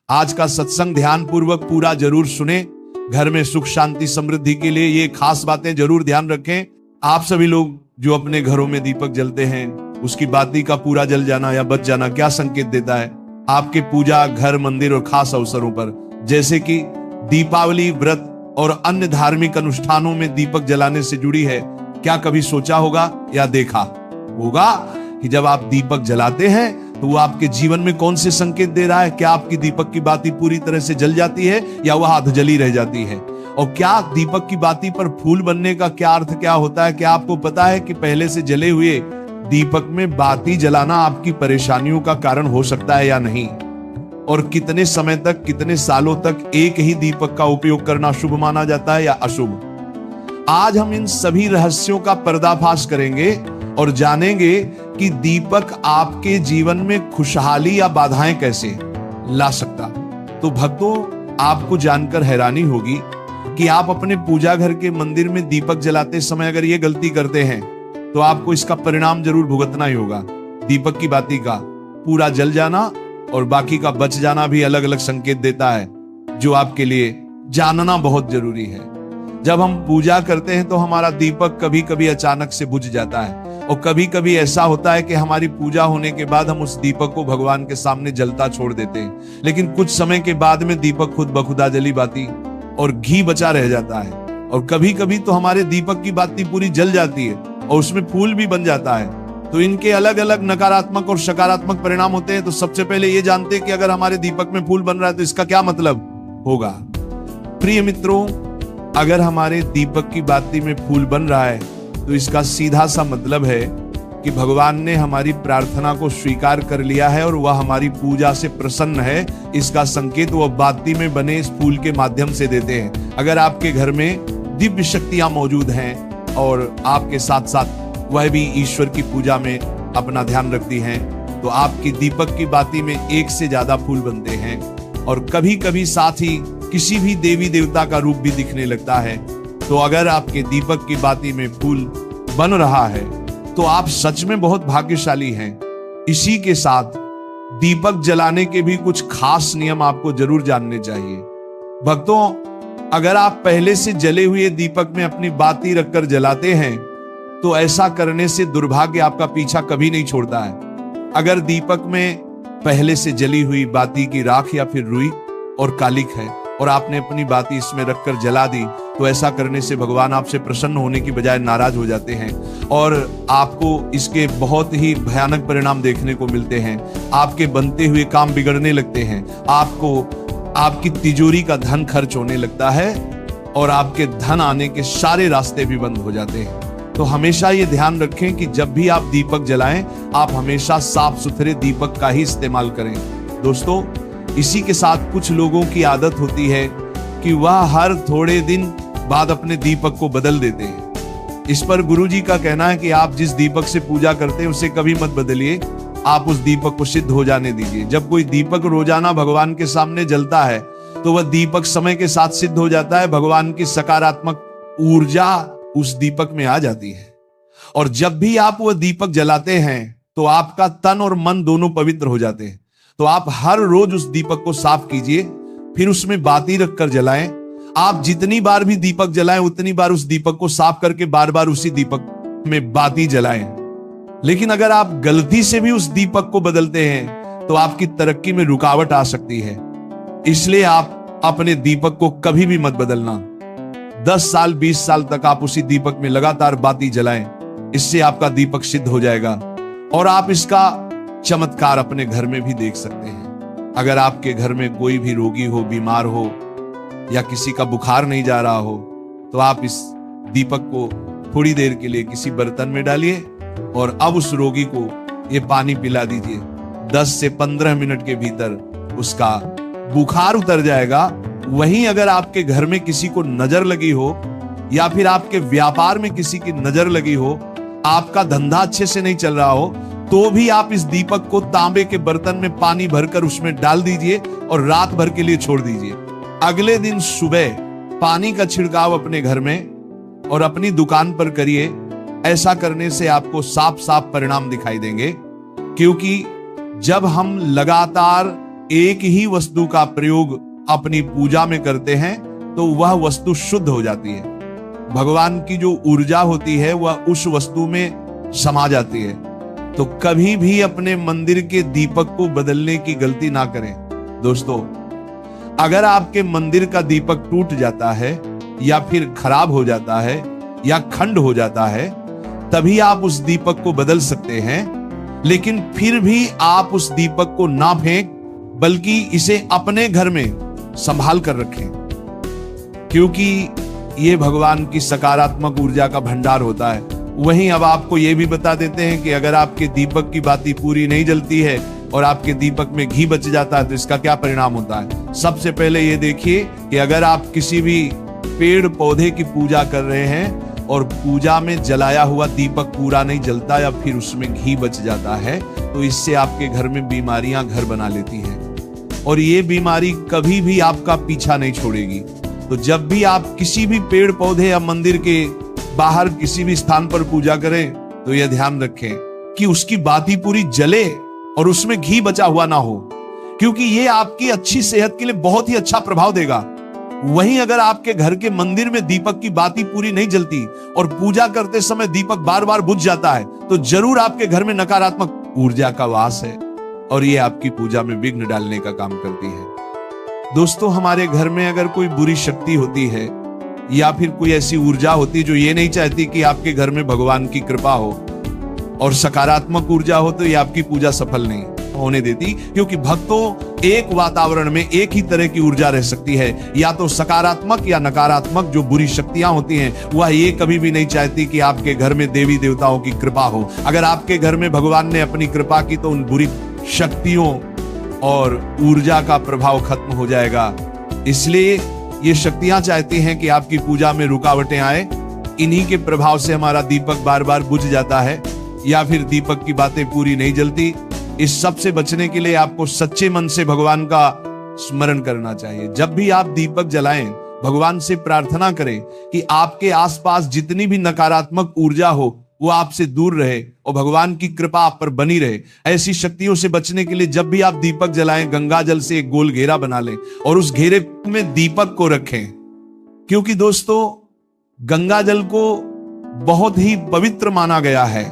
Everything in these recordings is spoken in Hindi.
आज का सत्संग ध्यान पूर्वक पूरा जरूर सुने। घर में सुख शांति समृद्धि के लिए ये खास बातें जरूर ध्यान रखें। आप सभी लोग जो अपने घरों में दीपक जलते हैं, उसकी बाती का पूरा जल जाना या बच जाना क्या संकेत देता है? आपके पूजा, घर, मंदिर और खास अवसरों पर जैसे कि दीपावली, व्रत और अन्य धार्मिक अनुष्ठानों में दीपक जलाने से जुड़ी है। क्या कभी सोचा होगा या देखा होगा कि जब आप दीपक जलाते हैं तो वो आपके जीवन में कौन से संकेत दे रहा है? क्या आपकी दीपक की बाती पूरी तरह से जल जाती है या वह अधजली रह जाती है? और क्या दीपक की बाती पर फूल बनने का क्या अर्थ क्या होता है? क्या आपको पता है कि पहले से जले हुए दीपक में बाती जलाना आपकी परेशानियों का कारण हो सकता है या नहीं? और कितने समय तक, कितने सालों तक एक ही दीपक का उपयोग करना शुभ माना जाता है या अशुभ? आज हम इन सभी रहस्यों का पर्दाफाश करेंगे और जानेंगे कि दीपक आपके जीवन में खुशहाली या बाधाएं कैसे ला सकता। तो भक्तों, आपको जानकर हैरानी होगी कि आप अपने पूजा घर के मंदिर में दीपक जलाते समय अगर ये गलती करते हैं तो आपको इसका परिणाम जरूर भुगतना ही होगा। दीपक की बाती का पूरा जल जाना और बाकी का बच जाना भी अलग अलग संकेत देता है, जो आपके लिए जानना बहुत जरूरी है। जब हम पूजा करते हैं तो हमारा दीपक कभी कभी अचानक से बुझ जाता है और कभी कभी ऐसा होता है कि हमारी पूजा होने के बाद हम उस दीपक को भगवान के सामने जलता छोड़ देते हैं, लेकिन कुछ समय के बाद में दीपक खुद बखुदा जली बाती और घी बचा रह जाता है। और कभी कभी तो हमारे दीपक की बाती पूरी जल जाती है और उसमें फूल भी बन जाता है। तो इनके अलग अलग नकारात्मक और सकारात्मक परिणाम होते हैं। तो सबसे पहले ये जानते हैं कि अगर हमारे दीपक में फूल बन रहा है तो इसका क्या मतलब होगा। प्रिय मित्रों, अगर हमारे दीपक की बाती में फूल बन रहा है तो इसका सीधा सा मतलब है कि भगवान ने हमारी प्रार्थना को स्वीकार कर लिया है और वह हमारी पूजा से प्रसन्न है। इसका संकेत वह बाती में बने इस फूल के माध्यम से देते हैं। अगर आपके घर में दिव्य शक्तियां मौजूद हैं और आपके साथ साथ वह भी ईश्वर की पूजा में अपना ध्यान रखती हैं, तो आपकी दीपक की बाती में एक से ज्यादा फूल बनते हैं और कभी कभी साथ ही किसी भी देवी देवता का रूप भी दिखने लगता है। तो अगर आपके दीपक की बाती में फूल बन रहा है तो आप सच में बहुत भाग्यशाली हैं। इसी के साथ दीपक जलाने के भी कुछ खास नियम आपको जरूर जानने चाहिए। भक्तों, अगर आप पहले से जले हुए दीपक में अपनी बाती रखकर जलाते हैं तो ऐसा करने से दुर्भाग्य आपका पीछा कभी नहीं छोड़ता है। अगर दीपक में पहले से जली हुई बाती की राख या फिर रुई और कालिक है और आपने अपनी बाती इसमें रखकर जला दी तो ऐसा करने से भगवान आपसे प्रसन्न होने की बजाय नाराज हो जाते हैं और आपको इसके बहुत ही भयानक परिणाम देखने को मिलते हैं। आपके बनते हुए काम बिगड़ने लगते हैं, आपको आपकी तिजोरी का धन खर्च होने लगता है और आपके धन आने के सारे रास्ते भी बंद हो जाते हैं। तो हमेशा ये ध्यान रखें कि जब भी आप दीपक जलाएं, आप हमेशा साफ सुथरे दीपक का ही इस्तेमाल करें। दोस्तों, इसी के साथ कुछ लोगों की आदत होती है कि वह हर थोड़े दिन बाद अपने दीपक को बदल देते हैं। इस पर गुरुजी का कहना है कि आप जिस दीपक से पूजा करते हैं उसे कभी मत बदलिए, आप उस दीपक को सिद्ध हो जाने दीजिए। जब कोई दीपक रोजाना भगवान के सामने जलता है तो वह दीपक समय के साथ सिद्ध हो जाता है। भगवान की सकारात्मक ऊर्जा उस दीपक में आ जाती है और जब भी आप वह दीपक जलाते हैं तो आपका तन और मन दोनों पवित्र हो जाते हैं। तो आप हर रोज उस दीपक को साफ कीजिए, फिर उसमें बाती रखकर जलाएं। आप जितनी बार भी दीपक जलाएं उतनी बार उस दीपक को साफ करके बार बार उसी दीपक में बाती जलाएं। लेकिन अगर आप गलती से भी उस दीपक को बदलते हैं तो आपकी तरक्की में रुकावट आ सकती है। इसलिए आप अपने दीपक को कभी भी मत बदलना। 10 साल 20 साल तक आप उसी दीपक में लगातार बाती जलाएं, इससे आपका दीपक सिद्ध हो जाएगा और आप इसका चमत्कार अपने घर में भी देख सकते हैं। अगर आपके घर में कोई भी रोगी हो, बीमार हो या किसी का बुखार नहीं जा रहा हो तो आप इस दीपक को थोड़ी देर के लिए किसी बर्तन में डालिए और अब उस रोगी को ये पानी पिला दीजिए। 10 से 15 मिनट के भीतर उसका बुखार उतर जाएगा। वहीं अगर आपके घर में किसी को नजर लगी हो या फिर आपके व्यापार में किसी की नजर लगी हो, आपका धंधा अच्छे से नहीं चल रहा हो, तो भी आप इस दीपक को तांबे के बर्तन में पानी भरकर उसमें डाल दीजिए और रात भर के लिए छोड़ दीजिए। अगले दिन सुबह पानी का छिड़काव अपने घर में और अपनी दुकान पर करिए। ऐसा करने से आपको साफ साफ परिणाम दिखाई देंगे, क्योंकि जब हम लगातार एक ही वस्तु का प्रयोग अपनी पूजा में करते हैं तो वह वस्तु शुद्ध हो जाती है। भगवान की जो ऊर्जा होती है वह उस वस्तु में समा जाती है। तो कभी भी अपने मंदिर के दीपक को बदलने की गलती ना करें। दोस्तों, अगर आपके मंदिर का दीपक टूट जाता है या फिर खराब हो जाता है या खंड हो जाता है, तभी आप उस दीपक को बदल सकते हैं। लेकिन फिर भी आप उस दीपक को ना फेंक, बल्कि इसे अपने घर में संभाल कर रखें, क्योंकि यह भगवान की सकारात्मक ऊर्जा का भंडार होता है। वहीं अब आपको यह भी बता देते हैं कि अगर आपके दीपक की बाती पूरी नहीं जलती है और आपके दीपक में घी बच जाता है तो इसका क्या परिणाम होता है। सबसे पहले ये देखिए कि अगर आप किसी भी पेड़ पौधे की पूजा कर रहे हैं और पूजा में जलाया हुआ दीपक पूरा नहीं जलता या फिर उसमें घी बच जाता है, तो इससे आपके घर में बीमारियां घर बना लेती हैं और ये बीमारी कभी भी आपका पीछा नहीं छोड़ेगी। तो जब भी आप किसी भी पेड़ पौधे या मंदिर के बाहर किसी भी स्थान पर पूजा करें तो यह ध्यान रखें कि उसकी बाती पूरी जले और उसमें घी बचा हुआ ना हो, क्योंकि यह आपकी अच्छी सेहत के लिए बहुत ही अच्छा प्रभाव देगा। वहीं अगर आपके घर के मंदिर में दीपक की बाती पूरी नहीं जलती और पूजा करते समय दीपक बार बार बुझ जाता है, तो जरूर आपके घर में नकारात्मक ऊर्जा का वास है और यह आपकी पूजा में विघ्न डालने का काम करती है। दोस्तों, हमारे घर में अगर कोई बुरी शक्ति होती है या फिर कोई ऐसी ऊर्जा होती है जो ये नहीं चाहती कि आपके घर में भगवान की कृपा हो और सकारात्मक ऊर्जा हो, तो ये आपकी पूजा सफल नहीं होने देती, क्योंकि भक्तों एक वातावरण में एक ही तरह की ऊर्जा रह सकती है, या तो सकारात्मक या नकारात्मक। जो बुरी शक्तियां होती हैं वह ये कभी भी नहीं चाहती कि आपके घर में देवी देवताओं की कृपा हो। अगर आपके घर में भगवान ने अपनी कृपा की तो उन बुरी शक्तियों और ऊर्जा का प्रभाव खत्म हो जाएगा। इसलिए ये शक्तियां चाहती हैं कि आपकी पूजा में रुकावटें आए। इन्हीं के प्रभाव से हमारा दीपक बार बार बुझ जाता है या फिर दीपक की बातें पूरी नहीं जलती। इस सब से बचने के लिए आपको सच्चे मन से भगवान का स्मरण करना चाहिए। जब भी आप दीपक जलाएं, भगवान से प्रार्थना करें कि आपके आसपास जितनी भी नकारात्मक ऊर्जा हो वो आपसे दूर रहे और भगवान की कृपा आप पर बनी रहे। ऐसी शक्तियों से बचने के लिए जब भी आप दीपक जलाएं, गंगा जल से एक गोल घेरा बना लें और उस घेरे में दीपक को रखें, क्योंकि दोस्तों गंगा जल को बहुत ही पवित्र माना गया है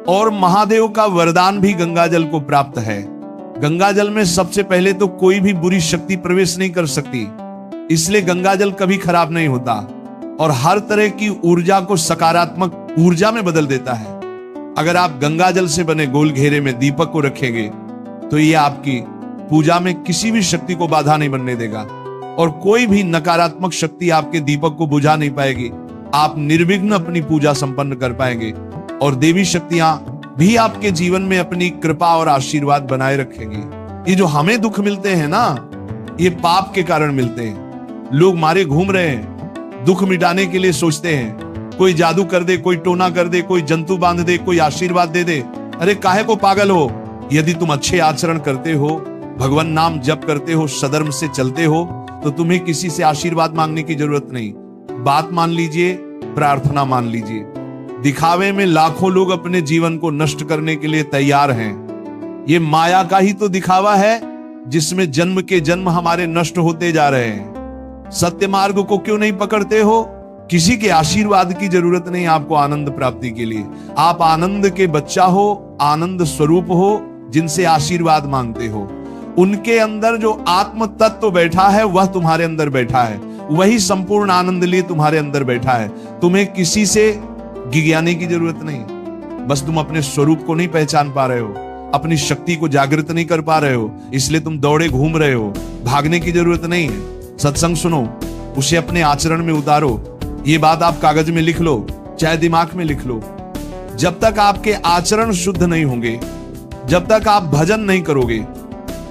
और महादेव का वरदान भी गंगा जल को प्राप्त है। गंगा जल में सबसे पहले तो कोई भी बुरी शक्ति प्रवेश नहीं कर सकती, इसलिए गंगा जल कभी खराब नहीं होता और हर तरह की ऊर्जा को सकारात्मक ऊर्जा में बदल देता है। अगर आप गंगा जल से बने गोल घेरे में दीपक को रखेंगे तो ये आपकी पूजा में किसी भी शक्ति को बाधा नहीं बनने देगा और कोई भी नकारात्मक शक्ति आपके दीपक को बुझा नहीं पाएगी। आप निर्विघ्न अपनी पूजा संपन्न कर पाएंगे और देवी शक्तियां भी आपके जीवन में अपनी कृपा और आशीर्वाद बनाए रखेंगी। ये जो हमें दुख मिलते हैं ना, ये पाप के कारण मिलते हैं। लोग मारे घूम रहे हैं, दुख मिटाने के लिए सोचते हैं कोई जादू कर दे, कोई टोना कर दे, कोई जंतु बांध दे, कोई आशीर्वाद दे दे। अरे काहे को पागल हो? यदि तुम अच्छे आचरण करते हो, भगवान नाम जप करते हो, सधर्म से चलते हो, तो तुम्हें किसी से आशीर्वाद मांगने की जरूरत नहीं। बात मान लीजिए, प्रार्थना मान लीजिए। दिखावे में लाखों लोग अपने जीवन को नष्ट करने के लिए तैयार हैं। ये माया का ही तो दिखावा है जिसमें जन्म के जन्म हमारे नष्ट होते जा रहे हैं। सत्य मार्ग को क्यों नहीं पकड़ते हो? किसी के आशीर्वाद की जरूरत नहीं आपको आनंद प्राप्ति के लिए। आप आनंद के बच्चा हो, आनंद स्वरूप हो, जिनसे आशीर्वाद मांगते हो। उनके अंदर जो आत्म तत्व बैठा है वह तुम्हारे अंदर बैठा है, वही संपूर्ण आनंद लिए तुम्हारे अंदर बैठा है। तुम्हें किसी से गिज्ञाने की जरूरत नहीं। बस तुम अपने स्वरूप को नहीं पहचान पा रहे हो, अपनी शक्ति को जागृत नहीं कर पा रहे हो, इसलिए तुम दौड़े घूम रहे हो। भागने की जरूरत नहीं है। सत्संग सुनो, उसे अपने आचरण में उतारो। ये बात आप कागज में लिख लो, चाहे दिमाग में लिख लो। जब तक आपके आचरण शुद्ध नहीं होंगे, जब तक आप भजन नहीं करोगे,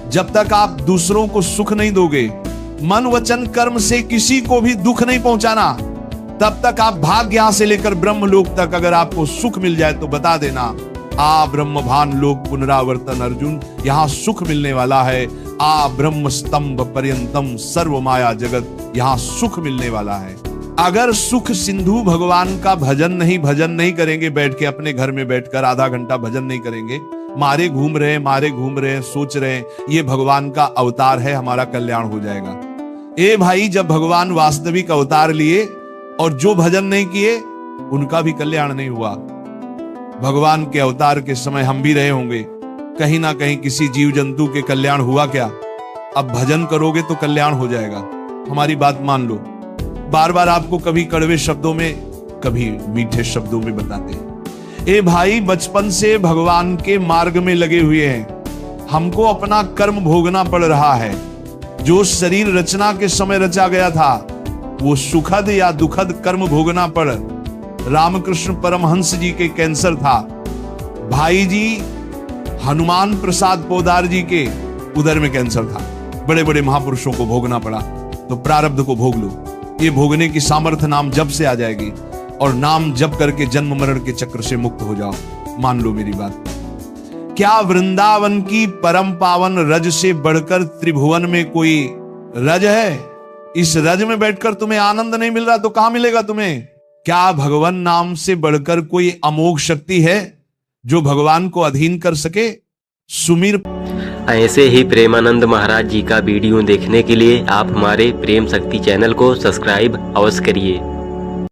जब तक आप दूसरों को सुख नहीं दोगे, मन वचन कर्म से किसी को भी दुख नहीं पहुंचाना, तब तक आप भाग्य यहां से लेकर ब्रह्मलोक तक अगर आपको सुख मिल जाए तो बता देना, आ ब्रह्म भान लोक पुनरावर्तन अर्जुन, यहां सुख मिलने वाला है। आ ब्रह्म स्तंभ पर्यंतम सर्व माया जगत, यहां सुख मिलने वाला है। अगर सुख सिंधु भगवान का भजन नहीं करेंगे, बैठ के अपने घर में बैठकर आधा घंटा भजन नहीं करेंगे, मारे घूम रहे हैं, सोच रहे हैं ये भगवान का अवतार है, हमारा कल्याण हो जाएगा। ए भाई, जब भगवान वास्तविक अवतार लिए और जो भजन नहीं किए उनका भी कल्याण नहीं हुआ। भगवान के अवतार के समय हम भी रहे होंगे, कहीं ना कहीं किसी जीव जंतु के कल्याण हुआ क्या? अब भजन करोगे तो कल्याण हो जाएगा, हमारी बात मान लो। बार बार आपको कभी कड़वे शब्दों में, कभी मीठे शब्दों में बताते हैं। ए भाई, बचपन से भगवान के मार्ग में लगे हुए हैं, हमको अपना कर्म भोगना पड़ रहा है। जो शरीर रचना के समय रचा गया था वो सुखद या दुखद कर्म भोगना पड़। रामकृष्ण परमहंस जी के कैंसर था, भाई जी हनुमान प्रसाद पोदार जी के उदर में कैंसर था। बड़े बड़े महापुरुषों को भोगना पड़ा, तो प्रारब्ध को भोग लो। ये भोगने की सामर्थ्य नाम जप से आ जाएगी, और नाम जप करके जन्म मरण के चक्र से मुक्त हो जाओ। मान लो मेरी बात। क्या वृंदावन की परम पावन रज से बढ़कर त्रिभुवन में कोई रज है? इस रज में बैठकर तुम्हें आनंद नहीं मिल रहा तो कहां मिलेगा तुम्हें? क्या भगवान नाम से बढ़कर कोई अमोघ शक्ति है जो भगवान को अधीन कर सके? सुमीर। ऐसे ही प्रेमानंद महाराज जी का वीडियो देखने के लिए आप हमारे प्रेम शक्ति चैनल को सब्सक्राइब अवश्य करिए।